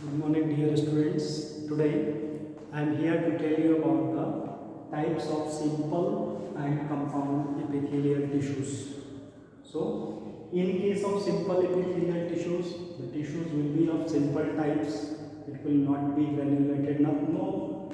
Good morning, dear students. Today I am here to tell you about the types of simple and compound epithelial tissues. So, in case of simple epithelial tissues, the tissues will be of simple types. It will not be granulated. No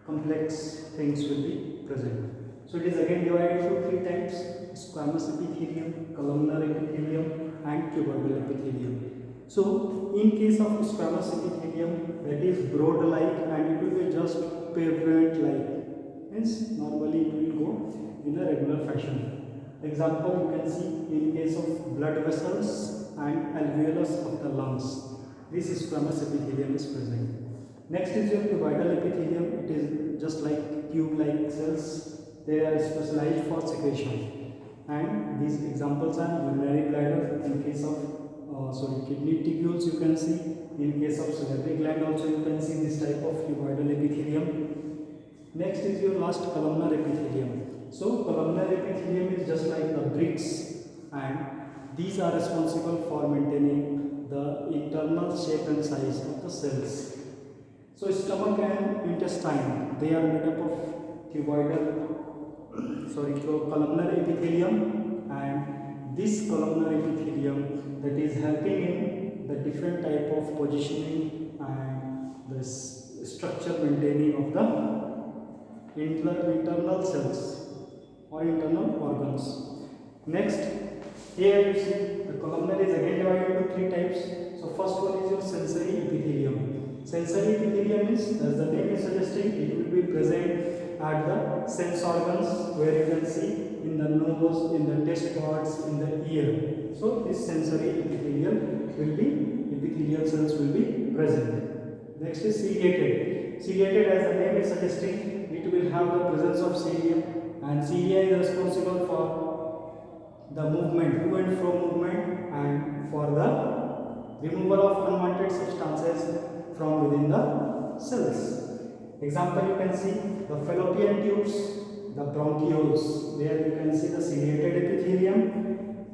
complex things will be present. So, it is again divided into three types: squamous epithelium, columnar epithelium, and cuboidal epithelium. So, in case of squamous epithelium, that is broad-like and it will be just pavement-like. Means normally it will go in a regular fashion. Example you can see in case of blood vessels and alveolus of the lungs. This squamous epithelium is present. Next is your cuboidal epithelium. It is just like tube-like cells. They are specialized for secretion. And these examples are urinary bladder in case of kidney tubules you can see. In case of salivary gland also you can see this type of cuboidal epithelium. Next is your last columnar epithelium. So columnar epithelium is just like the bricks and these are responsible for maintaining the internal shape and size of the cells. So stomach and intestine, they are made up of columnar epithelium, and this columnar epithelium that is helping in the different type of positioning and the structure maintaining of the internal cells or internal organs. Next, here you see the columnar is again divided into three types. So first one is your sensory epithelium. Sensory epithelium is, as the name is suggesting, it will be present at the sense organs where you can see in the nose, in the taste buds, in the ear. So this sensory epithelium will be, epithelial cells will be present. Next is ciliated. Ciliated, as the name is suggesting, it will have the presence of cilia, and cilia is responsible for the movement, to and fro movement, and for the removal of unwanted substances from within the cells. Example you can see the fallopian tubes, the bronchioles, there you can see the ciliated epithelium.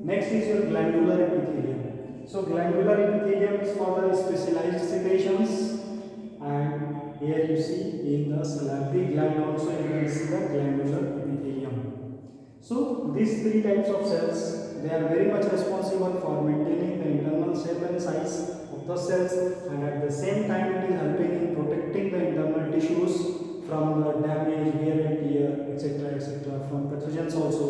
Next is your glandular epithelium. So glandular epithelium is for the specialized secretions, and here you see in the salivary gland also you can see the glandular epithelium. So these three types of cells, they are very much responsible for maintaining the internal shape and size of the cells, and at the same time it is helping in protecting the internal tissues from the damage, wear and tear, etc., from pathogens also.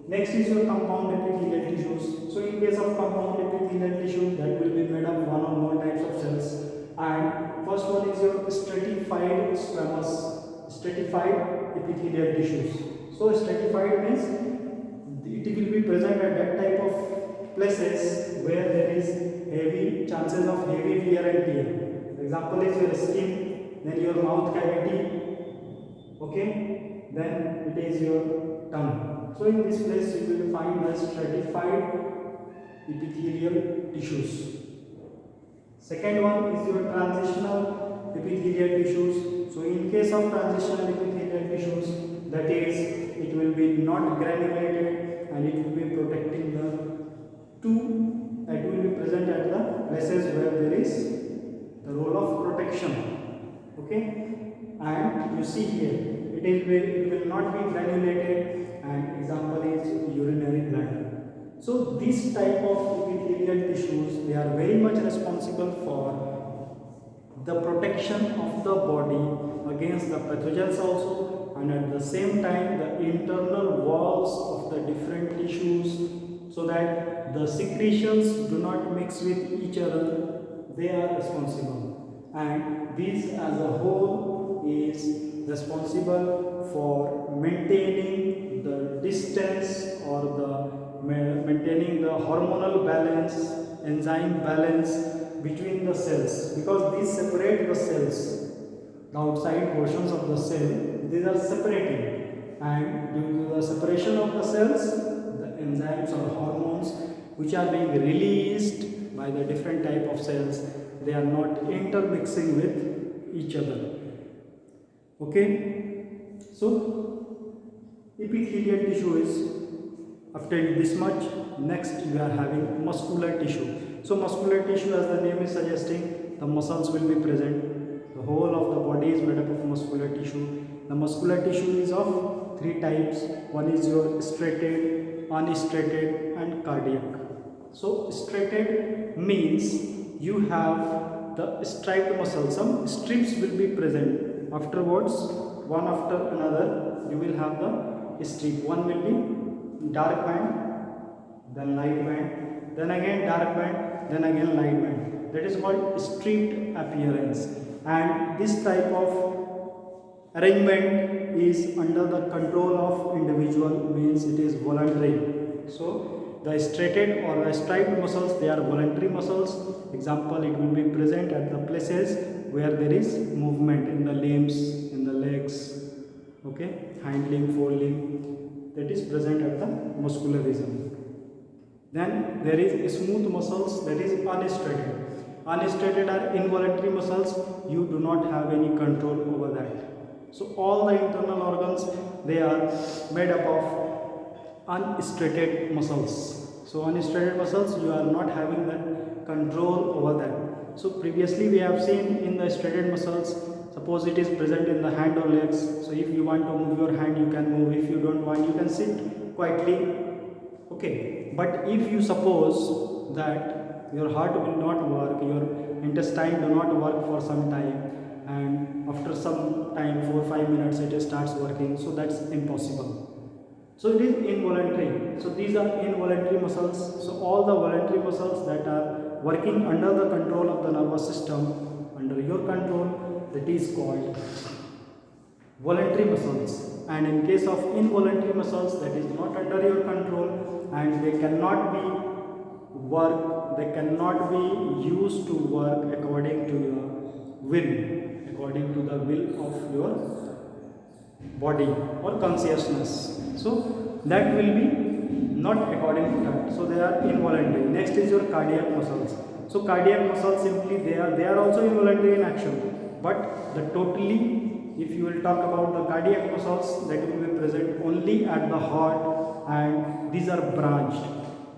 Next is your compound epithelial tissues. So in case of compound epithelial tissue, that will be made of one or more types of cells. And first one is your stratified epithelial tissues. So stratified means it will be present at that type of places where there is heavy chances of heavy wear and tear. Example is your skin, then your mouth cavity, okay, then it is your tongue. So in this place you will find the stratified epithelial tissues. Second one is your transitional epithelial tissues. So in case of transitional epithelial tissues, that is, it will be not granulated and it will be protecting the two, that will be present at the places where there is the role of protection. Okay, and you see here it will not be granulated, and example is urinary bladder. So this type of epithelial tissues, they are very much responsible for the protection of the body against the pathogens also, and at the same time the internal walls of the different tissues, so that the secretions do not mix with each other. They are responsible, and this as a whole is responsible for maintaining the distance or maintaining the hormonal balance, enzyme balance between the cells, because these separate the cells. The outside portions of the cell, these are separating, and due to the separation of the cells, the enzymes or hormones which are being released by the different type of cells, they are not intermixing with each other. Okay, so epithelial tissue is after this much. Next we are having muscular tissue. So muscular tissue, as the name is suggesting, the muscles will be present. The whole of the body is made up of muscular tissue. The muscular tissue is of three types. One is your striated, unstriated and cardiac. So striated means you have the striped muscle. Some strips will be present. Afterwards, one after another, you will have the strip. One will be dark band, then light band, then again dark band, then again light band. That is called striped appearance. And this type of arrangement is under the control of individual, means it is voluntary. So the striated or the striped muscles, they are voluntary muscles. Example, it will be present at the places where there is movement in the limbs, in the legs, okay, hind limb, fore limb, that is present at the muscular region. Then there is smooth muscles, that is unstriated. Unstriated are involuntary muscles. You do not have any control over that. So all the internal organs, they are made up of unstriated muscles. So unstriated muscles, you are not having that control over that. So previously we have seen in the striated muscles, suppose it is present in the hand or legs. So if you want to move your hand, you can move. If you don't want, you can sit quietly. Okay. But if you suppose that your heart will not work, your intestine do not work for some time, and after some time, 4-5 minutes, it starts working, so that's impossible. So it is involuntary. So these are involuntary muscles. So all the voluntary muscles that are working under the control of the nervous system, under your control, that is called voluntary muscles. And in case of involuntary muscles, that is not under your control and they cannot be work, they cannot be used to work according to your will, according to the will of your body or consciousness. So that will be not according to that. So they are involuntary. Next is your cardiac muscles. So cardiac muscles, simply they are also involuntary in action, but the totally, if you will talk about the cardiac muscles, that will be present only at the heart, and these are branched.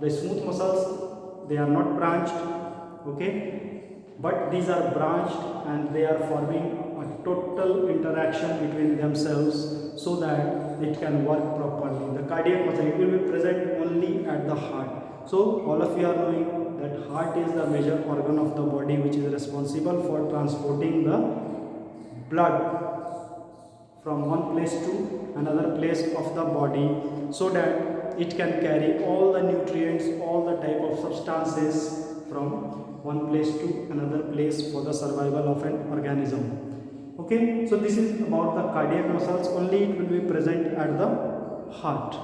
The smooth muscles, they are not branched, okay, but these are branched and they are forming a total interaction between themselves so that it can work properly. The cardiac muscle, it will be present only at the heart. So all of you are knowing that heart is the major organ of the body which is responsible for transporting the blood from one place to another place of the body, so that it can carry all the nutrients, all the type of substances from one place to another place for the survival of an organism. Okay, so this is about the cardiac muscles, only it will be present at the heart.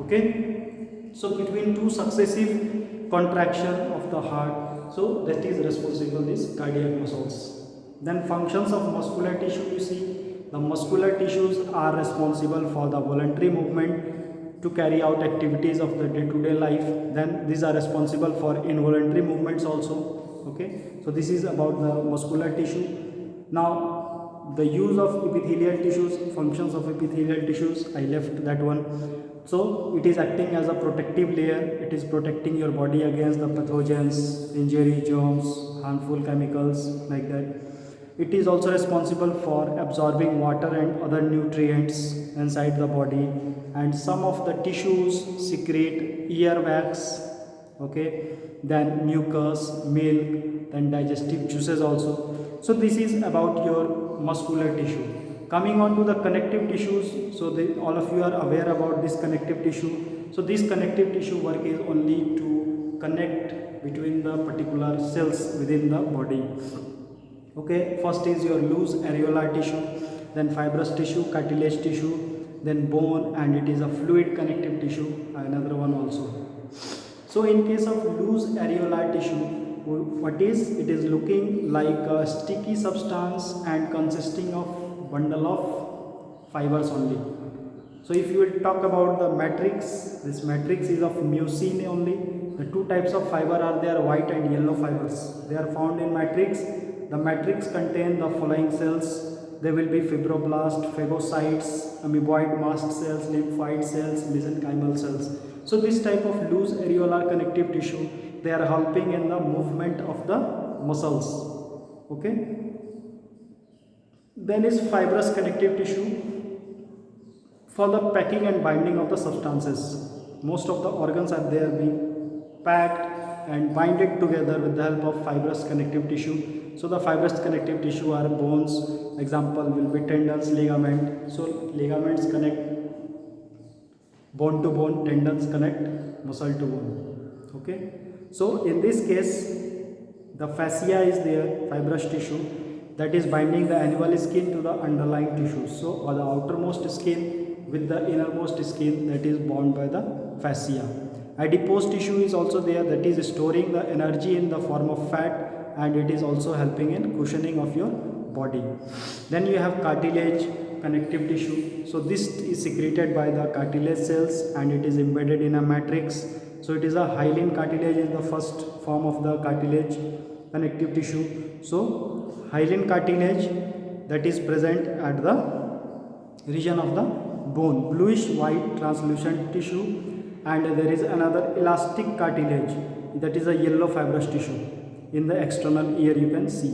Okay, so between two successive contraction of the heart, so that is responsible these cardiac muscles. Then functions of muscular tissue, you see, the muscular tissues are responsible for the voluntary movement to carry out activities of the day-to-day life. Then these are responsible for involuntary movements also. Okay, so this is about the muscular tissue. Now the use of epithelial tissues, functions of epithelial tissues, I left that one. So it is acting as a protective layer. It is protecting your body against the pathogens, injury, germs, harmful chemicals, like that. It is also responsible for absorbing water and other nutrients inside the body, and some of the tissues secrete earwax, okay, then mucus, milk, then digestive juices also. So this is about your muscular tissue. Coming on to the connective tissues, so all of you are aware about this connective tissue. So this connective tissue work is only to connect between the particular cells within the body. Okay, first is your loose areolar tissue, then fibrous tissue, cartilage tissue, then bone, and it is a fluid connective tissue, another one also. So in case of loose areolar tissue, what is it? Is looking like a sticky substance and consisting of bundle of fibers only. So if you will talk about the matrix, this matrix is of mucin only. The two types of fiber are there, white and yellow fibers. They are found in matrix. The matrix contain the following cells. There will be fibroblast, phagocytes, amoeboid mast cells, lymphoid cells, mesenchymal cells. So this type of loose areolar connective tissue, they are helping in the movement of the muscles. Okay. Then is fibrous connective tissue for the packing and binding of the substances. Most of the organs are there being packed and binded together with the help of fibrous connective tissue. So the fibrous connective tissue are bones. Example will be tendons, ligament. So ligaments connect bone to bone, tendons connect muscle to bone. Okay. So in this case, the fascia is there, fibrous tissue, that is binding the animal skin to the underlying tissues. So or the outermost skin with the innermost skin, that is bound by the fascia. Adipose tissue is also there, that is storing the energy in the form of fat, and it is also helping in cushioning of your body. Then you have cartilage connective tissue. So this is secreted by the cartilage cells and it is embedded in a matrix. So it is a hyaline cartilage is the first form of the cartilage connective tissue. So hyaline cartilage, that is present at the region of the bone, bluish white translucent tissue. And there is another elastic cartilage, that is a yellow fibrous tissue. In the external ear you can see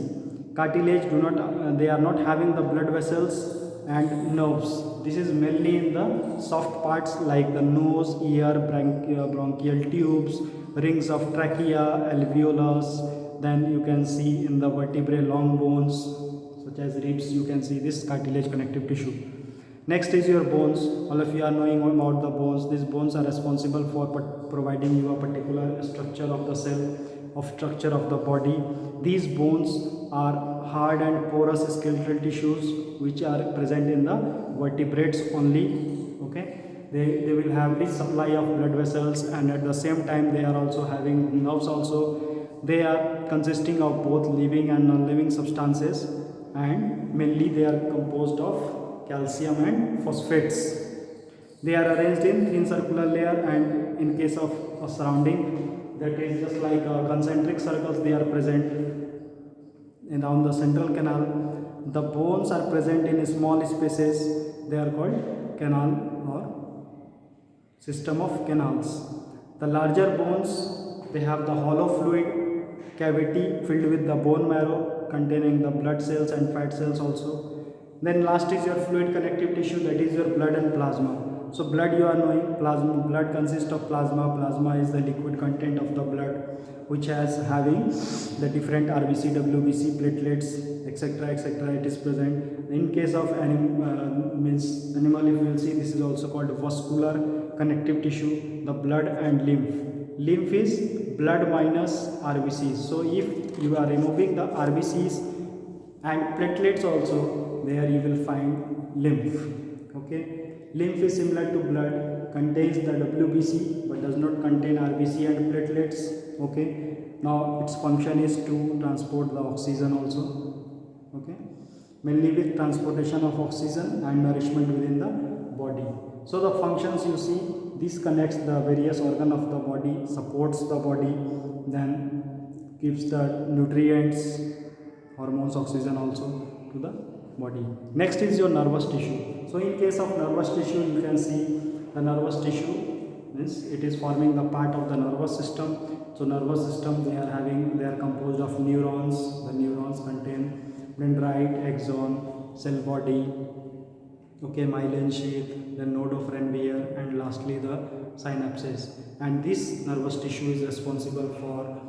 cartilage do not they are not having the blood vessels and nerves. This is mainly in the soft parts like the nose, ear, bronchial tubes, rings of trachea, alveolus. Then you can see in the vertebrae long bones such as ribs, you can see this cartilage connective tissue. Next is your bones. All of you are knowing about the bones. These bones are responsible for providing you a particular structure of the cell, of structure of the body. These bones are hard and porous skeletal tissues which are present in the vertebrates only. Okay, they will have this supply of blood vessels, and at the same time they are also having nerves also. They are consisting of both living and non-living substances, and mainly they are composed of calcium and phosphates. They are arranged in thin circular layer, and in case of a surrounding, that is just like concentric circles, they are present around the central canal. The bones are present in small spaces, they are called canal or system of canals. The larger bones, they have the hollow fluid cavity filled with the bone marrow containing the blood cells and fat cells also. Then last is your fluid connective tissue, that is your blood and plasma. So blood, you are knowing, plasma, blood consists of plasma. Plasma is the liquid content of the blood which has having the different RBC, WBC, platelets, etc., etc. It is present. In case of animal, if you will see, this is also called vascular connective tissue, the blood and lymph. Lymph is blood minus RBCs. So if you are removing the RBCs and platelets also, there you will find lymph. Okay, lymph is similar to blood, contains the WBC but does not contain RBC and platelets. Okay, now its function is to transport the oxygen also. Okay, mainly with transportation of oxygen and nourishment within the body. So the functions you see, this connects the various organ of the body, supports the body, then gives the nutrients, hormones, oxygen also to the body. Next is your nervous tissue. So in case of nervous tissue, you can see the nervous tissue means it is forming the part of the nervous system. So nervous system, they are composed of neurons. The neurons contain dendrite, axon, cell body, okay, myelin sheath, the node of Ranvier, and lastly the synapses. And this nervous tissue is responsible for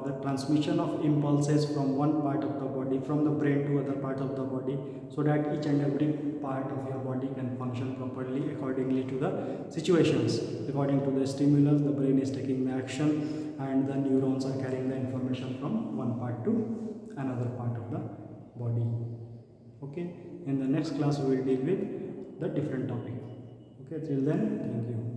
the transmission of impulses from one part of the body, from the brain to other part of the body, so that each and every part of your body can function properly accordingly to the situations. According to the stimulus, the brain is taking the action and the neurons are carrying the information from one part to another part of the body. Okay, in the next class we will deal with the different topic. Okay, till then, thank you.